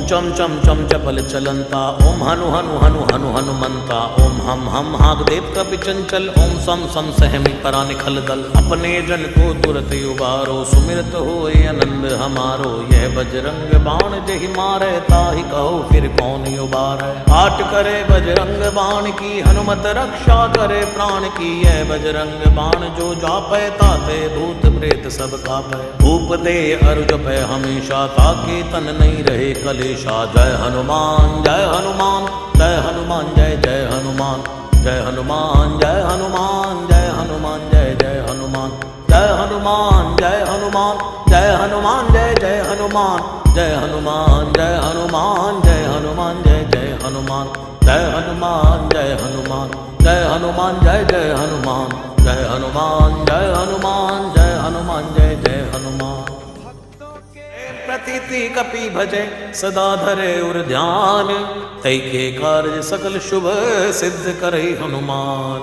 चम चम चम चपल चलंता, ओम हनु हनु हनु हनु हनुमंता, ओम हम हाग देव कपि चंचल, ओम सम सम सहमी परा निखल दल। अपने जन को तुरत उबारो, सुमिरत होए आनंद हमारो। यह बजरंग बाण जहि मारे, ताहि कहो फिर कौन उबारे। आट करे बजरंग बाण की, हनुमत रक्षा करे प्राण की। यह बजरंग बाण जो जापै, ताते भूत प्रेत सब कापै। भूप दे अरु जपै हमेशा, ताके तन नहीं रहे कलेशा। जय हनुमान जय हनुमान जय हनुमान जय जय हनुमान। जय हनुमान जय हनुमान जय हनुमान जय जय हनुमान। जय हनुमान जय हनुमान जय हनुमान जय जय हनुमान। जय हनुमान जय हनुमान जय हनुमान जय जय हनुमान। जय हनुमान जय हनुमान जय हनुमान जय जय हनुमान। जय हनुमान जय हनुमान जय हनुमान जय जय हनुमान। प्रतीति कपि भजे सदा धरे उर ध्यान, तै के कार्य सकल शुभ सिद्ध करे हनुमान।